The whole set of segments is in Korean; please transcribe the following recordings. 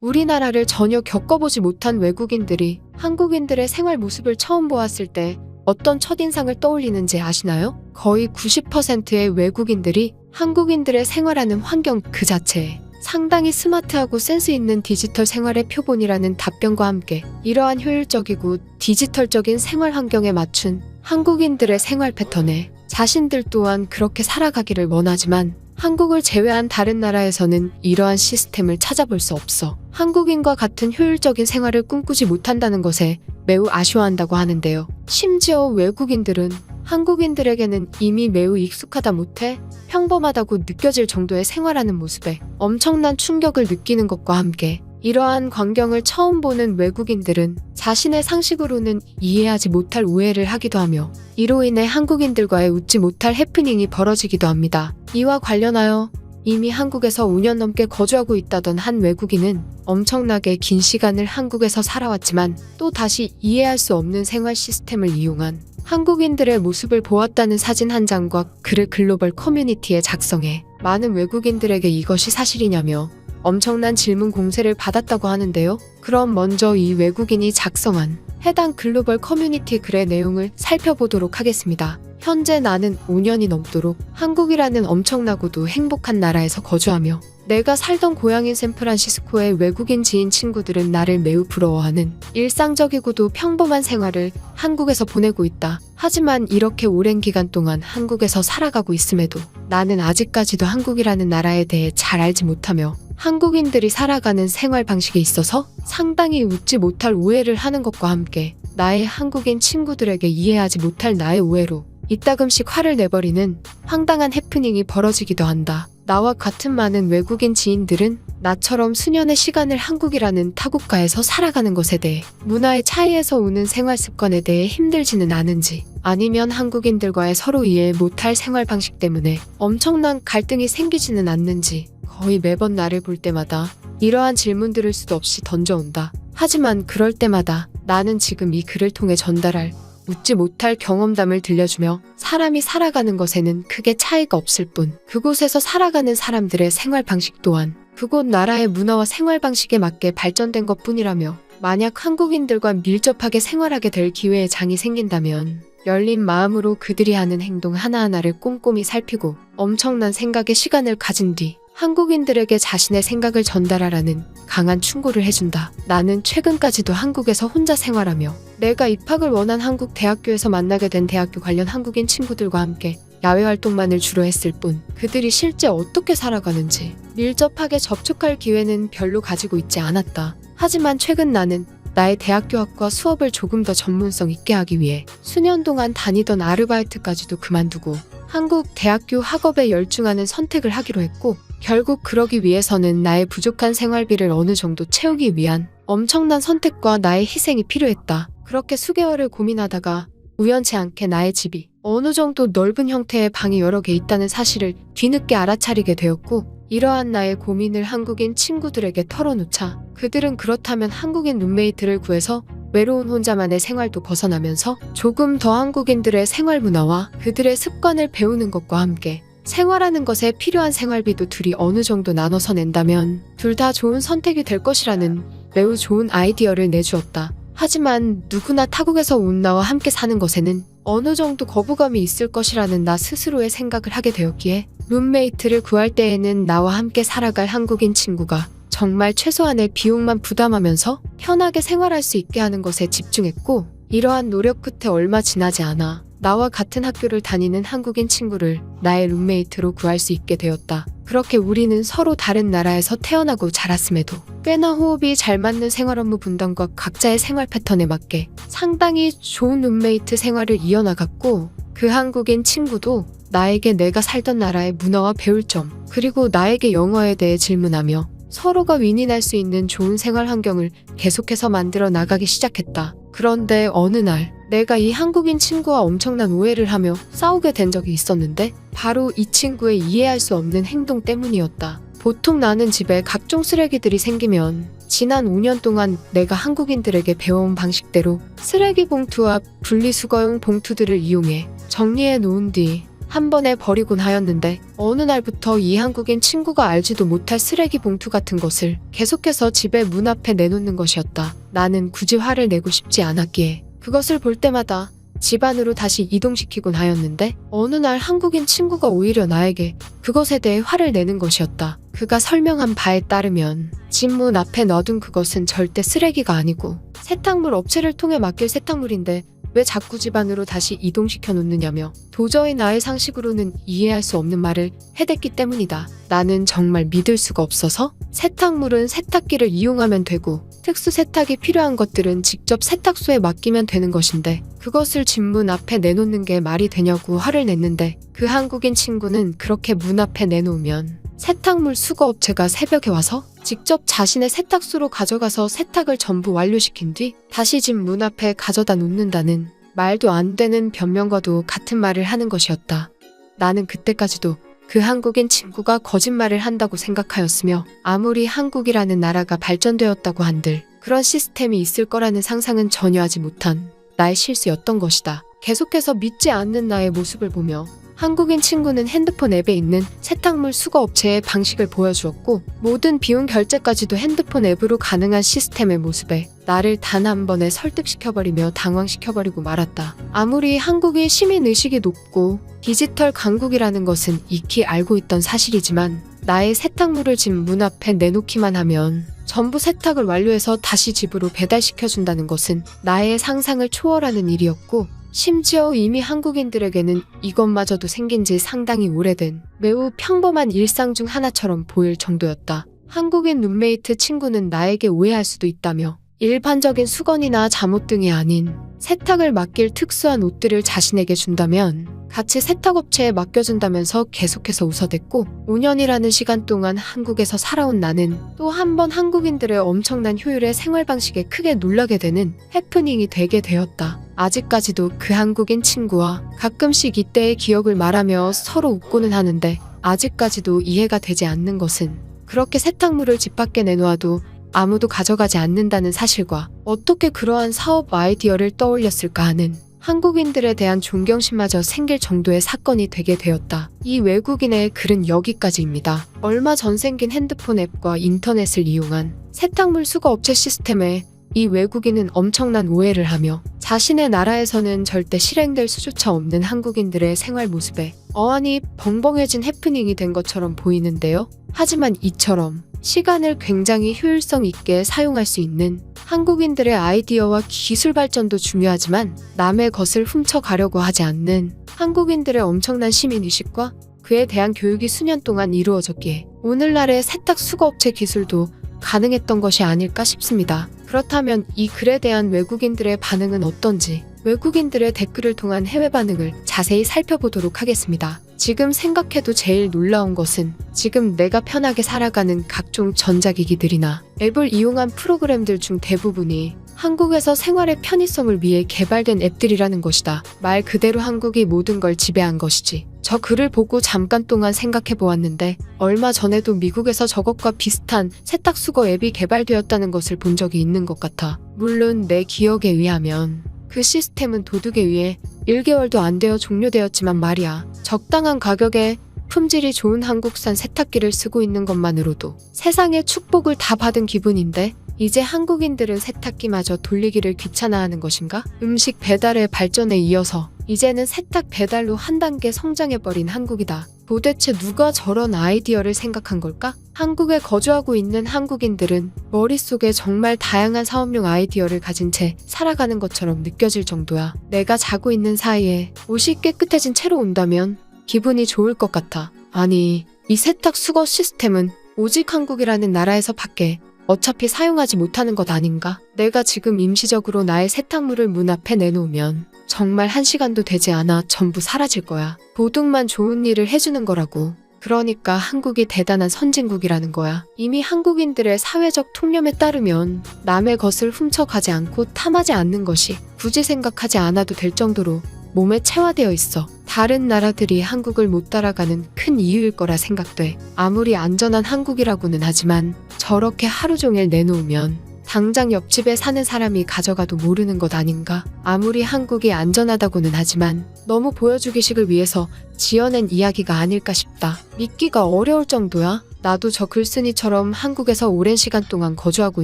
우리나라를 전혀 겪어보지 못한 외국인들이 한국인들의 생활 모습을 처음 보았을 때 어떤 첫인상을 떠올리는지 아시나요? 거의 90%의 외국인들이 한국인들의 생활하는 환경 그 자체에 상당히 스마트하고 센스 있는 디지털 생활의 표본이라는 답변과 함께 이러한 효율적이고 디지털적인 생활 환경에 맞춘 한국인들의 생활 패턴에 자신들 또한 그렇게 살아가기를 원하지만 한국을 제외한 다른 나라에서는 이러한 시스템을 찾아볼 수 없어 한국인과 같은 효율적인 생활을 꿈꾸지 못한다는 것에 매우 아쉬워한다고 하는데요. 심지어 외국인들은 한국인들에게는 이미 매우 익숙하다 못해 평범하다고 느껴질 정도의 생활하는 모습에 엄청난 충격을 느끼는 것과 함께 이러한 광경을 처음 보는 외국인들은 자신의 상식으로는 이해하지 못할 오해를 하기도 하며 이로 인해 한국인들과의 웃지 못할 해프닝이 벌어지기도 합니다. 이와 관련하여 이미 한국에서 5년 넘게 거주하고 있다던 한 외국인은 엄청나게 긴 시간을 한국에서 살아왔지만 또 다시 이해할 수 없는 생활 시스템을 이용한 한국인들의 모습을 보았다는 사진 한 장과 글을 글로벌 커뮤니티에 작성해 많은 외국인들에게 이것이 사실이냐며 엄청난 질문 공세를 받았다고 하는데요. 그럼 먼저 이 외국인이 작성한 해당 글로벌 커뮤니티 글의 내용을 살펴보도록 하겠습니다. 현재 나는 5년이 넘도록 한국이라는 엄청나고도 행복한 나라에서 거주하며 내가 살던 고향인 샌프란시스코의 외국인 지인 친구들은 나를 매우 부러워하는 일상적이고도 평범한 생활을 한국에서 보내고 있다. 하지만 이렇게 오랜 기간 동안 한국에서 살아가고 있음에도 나는 아직까지도 한국이라는 나라에 대해 잘 알지 못하며 한국인들이 살아가는 생활 방식에 있어서 상당히 웃지 못할 오해를 하는 것과 함께 나의 한국인 친구들에게 이해하지 못할 나의 오해로 이따금씩 화를 내버리는 황당한 해프닝이 벌어지기도 한다. 나와 같은 많은 외국인 지인들은 나처럼 수년의 시간을 한국이라는 타국가에서 살아가는 것에 대해 문화의 차이에서 오는 생활 습관에 대해 힘들지는 않은지 아니면 한국인들과의 서로 이해 못할 생활 방식 때문에 엄청난 갈등이 생기지는 않는지 거의 매번 나를 볼 때마다 이러한 질문들을 수도 없이 던져온다. 하지만 그럴 때마다 나는 지금 이 글을 통해 전달할 웃지 못할 경험담을 들려주며 사람이 살아가는 것에는 크게 차이가 없을 뿐 그곳에서 살아가는 사람들의 생활 방식 또한 그곳 나라의 문화와 생활 방식에 맞게 발전된 것뿐이라며 만약 한국인들과 밀접하게 생활하게 될 기회의 장이 생긴다면 열린 마음으로 그들이 하는 행동 하나하나를 꼼꼼히 살피고 엄청난 생각의 시간을 가진 뒤 한국인들에게 자신의 생각을 전달하라는 강한 충고를 해준다. 나는 최근까지도 한국에서 혼자 생활하며 내가 입학을 원한 한국 대학교에서 만나게 된 대학교 관련 한국인 친구들과 함께 야외 활동만을 주로 했을 뿐 그들이 실제 어떻게 살아가는지 밀접하게 접촉할 기회는 별로 가지고 있지 않았다. 하지만 최근 나는 나의 대학교 학과 수업을 조금 더 전문성 있게 하기 위해 수년 동안 다니던 아르바이트까지도 그만두고 한국 대학교 학업에 열중하는 선택을 하기로 했고 결국 그러기 위해서는 나의 부족한 생활비를 어느 정도 채우기 위한 엄청난 선택과 나의 희생이 필요했다. 그렇게 수개월을 고민하다가 우연치 않게 나의 집이 어느 정도 넓은 형태의 방이 여러 개 있다는 사실을 뒤늦게 알아차리게 되었고 이러한 나의 고민을 한국인 친구들에게 털어놓자 그들은 그렇다면 한국인 룸메이트를 구해서 외로운 혼자만의 생활도 벗어나면서 조금 더 한국인들의 생활 문화와 그들의 습관을 배우는 것과 함께 생활하는 것에 필요한 생활비도 둘이 어느 정도 나눠서 낸다면 둘 다 좋은 선택이 될 것이라는 매우 좋은 아이디어를 내주었다. 하지만 누구나 타국에서 온 나와 함께 사는 것에는 어느 정도 거부감이 있을 것이라는 나 스스로의 생각을 하게 되었기에 룸메이트를 구할 때에는 나와 함께 살아갈 한국인 친구가 정말 최소한의 비용만 부담하면서 편하게 생활할 수 있게 하는 것에 집중했고 이러한 노력 끝에 얼마 지나지 않아 나와 같은 학교를 다니는 한국인 친구를 나의 룸메이트로 구할 수 있게 되었다. 그렇게 우리는 서로 다른 나라에서 태어나고 자랐음에도 꽤나 호흡이 잘 맞는 생활 업무 분담과 각자의 생활 패턴에 맞게 상당히 좋은 룸메이트 생활을 이어나갔고 그 한국인 친구도 나에게 내가 살던 나라의 문화와 배울 점 그리고 나에게 영어에 대해 질문하며 서로가 윈윈할 수 있는 좋은 생활 환경을 계속해서 만들어 나가기 시작했다. 그런데 어느 날 내가 이 한국인 친구와 엄청난 오해를 하며 싸우게 된 적이 있었는데 바로 이 친구의 이해할 수 없는 행동 때문이었다. 보통 나는 집에 각종 쓰레기들이 생기면 지난 5년 동안 내가 한국인들에게 배워온 방식대로 쓰레기 봉투와 분리수거용 봉투들을 이용해 정리해 놓은 뒤 한 번에 버리곤 하였는데 어느 날부터 이 한국인 친구가 알지도 못할 쓰레기 봉투 같은 것을 계속해서 집에 문 앞에 내놓는 것이었다. 나는 굳이 화를 내고 싶지 않았기에 그것을 볼 때마다 집 안으로 다시 이동시키곤 하였는데 어느 날 한국인 친구가 오히려 나에게 그것에 대해 화를 내는 것이었다. 그가 설명한 바에 따르면 집 문 앞에 놔둔 그것은 절대 쓰레기가 아니고 세탁물 업체를 통해 맡길 세탁물인데 왜 자꾸 집 안으로 다시 이동시켜 놓느냐며 도저히 나의 상식으로는 이해할 수 없는 말을 해댔기 때문이다. 나는 정말 믿을 수가 없어서 세탁물은 세탁기를 이용하면 되고 특수 세탁이 필요한 것들은 직접 세탁소에 맡기면 되는 것인데 그것을 집 문 앞에 내놓는 게 말이 되냐고 화를 냈는데 그 한국인 친구는 그렇게 문 앞에 내놓으면 세탁물 수거업체가 새벽에 와서 직접 자신의 세탁소로 가져가서 세탁을 전부 완료시킨 뒤 다시 집 문 앞에 가져다 놓는다는 말도 안 되는 변명과도 같은 말을 하는 것이었다. 나는 그때까지도 그 한국인 친구가 거짓말을 한다고 생각하였으며 아무리 한국이라는 나라가 발전되었다고 한들 그런 시스템이 있을 거라는 상상은 전혀 하지 못한 나의 실수였던 것이다. 계속해서 믿지 않는 나의 모습을 보며 한국인 친구는 핸드폰 앱에 있는 세탁물 수거 업체의 방식을 보여주었고 모든 비용 결제까지도 핸드폰 앱으로 가능한 시스템의 모습에 나를 단 한 번에 설득시켜버리며 당황시켜버리고 말았다. 아무리 한국이 시민의식이 높고 디지털 강국이라는 것은 익히 알고 있던 사실이지만 나의 세탁물을 집 문 앞에 내놓기만 하면 전부 세탁을 완료해서 다시 집으로 배달시켜준다는 것은 나의 상상을 초월하는 일이었고 심지어 이미 한국인들에게는 이것마저도 생긴 지 상당히 오래된 매우 평범한 일상 중 하나처럼 보일 정도였다. 한국인 룸메이트 친구는 나에게 오해할 수도 있다며 일반적인 수건이나 잠옷 등이 아닌 세탁을 맡길 특수한 옷들을 자신에게 준다면 같이 세탁업체에 맡겨준다면서 계속해서 웃어댔고 5년이라는 시간 동안 한국에서 살아온 나는 또 한 번 한국인들의 엄청난 효율의 생활 방식에 크게 놀라게 되는 해프닝이 되게 되었다. 아직까지도 그 한국인 친구와 가끔씩 이때의 기억을 말하며 서로 웃고는 하는데 아직까지도 이해가 되지 않는 것은 그렇게 세탁물을 집 밖에 내놓아도 아무도 가져가지 않는다는 사실과 어떻게 그러한 사업 아이디어를 떠올렸을까 하는 한국인들에 대한 존경심마저 생길 정도의 사건이 되게 되었다. 이 외국인의 글은 여기까지입니다. 얼마 전 생긴 핸드폰 앱과 인터넷을 이용한 세탁물 수거 업체 시스템에 이 외국인은 엄청난 오해를 하며 자신의 나라에서는 절대 실행될 수조차 없는 한국인들의 생활 모습에 어안이 벙벙해진 해프닝이 된 것처럼 보이는데요. 하지만 이처럼 시간을 굉장히 효율성 있게 사용할 수 있는 한국인들의 아이디어와 기술 발전도 중요하지만 남의 것을 훔쳐가려고 하지 않는 한국인들의 엄청난 시민의식과 그에 대한 교육이 수년 동안 이루어졌기에 오늘날의 세탁 수거업체 기술도 가능했던 것이 아닐까 싶습니다. 그렇다면 이 글에 대한 외국인들의 반응은 어떤지 외국인들의 댓글을 통한 해외 반응을 자세히 살펴보도록 하겠습니다. 지금 생각해도 제일 놀라운 것은 지금 내가 편하게 살아가는 각종 전자기기들이나 앱을 이용한 프로그램들 중 대부분이 한국에서 생활의 편의성을 위해 개발된 앱들이라는 것이다. 말 그대로 한국이 모든 걸 지배한 것이지. 저 글을 보고 잠깐 동안 생각해 보았는데 얼마 전에도 미국에서 저것과 비슷한 세탁수거 앱이 개발되었다는 것을 본 적이 있는 것 같아. 물론 내 기억에 의하면 그 시스템은 도둑에 의해 1개월도 안 되어 종료되었지만 말이야. 적당한 가격에 품질이 좋은 한국산 세탁기를 쓰고 있는 것만으로도 세상의 축복을 다 받은 기분인데 이제 한국인들은 세탁기마저 돌리기를 귀찮아하는 것인가? 음식 배달의 발전에 이어서 이제는 세탁 배달로 한 단계 성장해버린 한국이다. 도대체 누가 저런 아이디어를 생각한 걸까? 한국에 거주하고 있는 한국인들은 머릿속에 정말 다양한 사업용 아이디어를 가진 채 살아가는 것처럼 느껴질 정도야. 내가 자고 있는 사이에 옷이 깨끗해진 채로 온다면 기분이 좋을 것 같아. 아니, 이 세탁 수거 시스템은 오직 한국이라는 나라에서 밖에 어차피 사용하지 못하는 것 아닌가? 내가 지금 임시적으로 나의 세탁물을 문 앞에 내놓으면 정말 1시간도 되지 않아 전부 사라질 거야. 도둑만 좋은 일을 해주는 거라고. 그러니까 한국이 대단한 선진국이라는 거야. 이미 한국인들의 사회적 통념에 따르면 남의 것을 훔쳐가지 않고 탐하지 않는 것이 굳이 생각하지 않아도 될 정도로 몸에 체화되어 있어. 다른 나라들이 한국을 못 따라가는 큰 이유일 거라 생각돼. 아무리 안전한 한국이라고는 하지만 저렇게 하루 종일 내놓으면 당장 옆집에 사는 사람이 가져가도 모르는 것 아닌가? 아무리 한국이 안전하다고는 하지만 너무 보여주기식을 위해서 지어낸 이야기가 아닐까 싶다. 믿기가 어려울 정도야. 나도 저 글쓴이처럼 한국에서 오랜 시간 동안 거주하고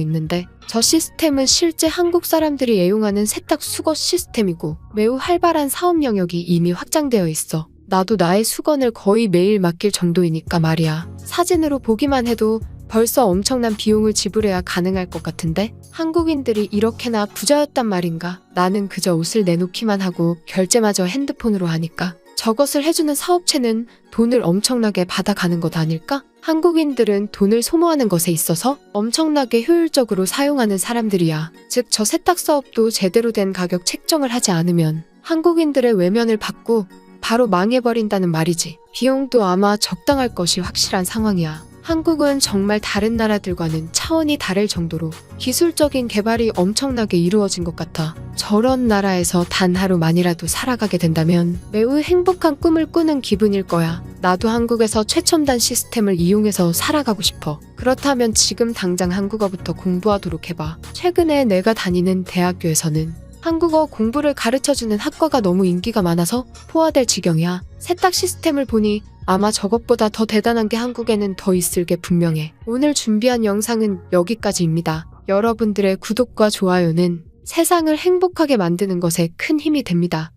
있는데 저 시스템은 실제 한국 사람들이 애용하는 세탁 수거 시스템이고 매우 활발한 사업 영역이 이미 확장되어 있어. 나도 나의 수건을 거의 매일 맡길 정도이니까 말이야. 사진으로 보기만 해도 벌써 엄청난 비용을 지불해야 가능할 것 같은데 한국인들이 이렇게나 부자였단 말인가? 나는 그저 옷을 내놓기만 하고 결제마저 핸드폰으로 하니까 저것을 해주는 사업체는 돈을 엄청나게 받아가는 것 아닐까? 한국인들은 돈을 소모하는 것에 있어서 엄청나게 효율적으로 사용하는 사람들이야. 즉 저 세탁 사업도 제대로 된 가격 책정을 하지 않으면 한국인들의 외면을 받고 바로 망해버린다는 말이지. 비용도 아마 적당할 것이 확실한 상황이야. 한국은 정말 다른 나라들과는 차원이 다를 정도로 기술적인 개발이 엄청나게 이루어진 것 같아. 저런 나라에서 단 하루만이라도 살아가게 된다면 매우 행복한 꿈을 꾸는 기분일 거야. 나도 한국에서 최첨단 시스템을 이용해서 살아가고 싶어. 그렇다면 지금 당장 한국어부터 공부하도록 해봐. 최근에 내가 다니는 대학교에서는 한국어 공부를 가르쳐주는 학과가 너무 인기가 많아서 포화될 지경이야. 세탁 시스템을 보니 아마 저것보다 더 대단한 게 한국에는 더 있을 게 분명해. 오늘 준비한 영상은 여기까지입니다. 여러분들의 구독과 좋아요는 세상을 행복하게 만드는 것에 큰 힘이 됩니다.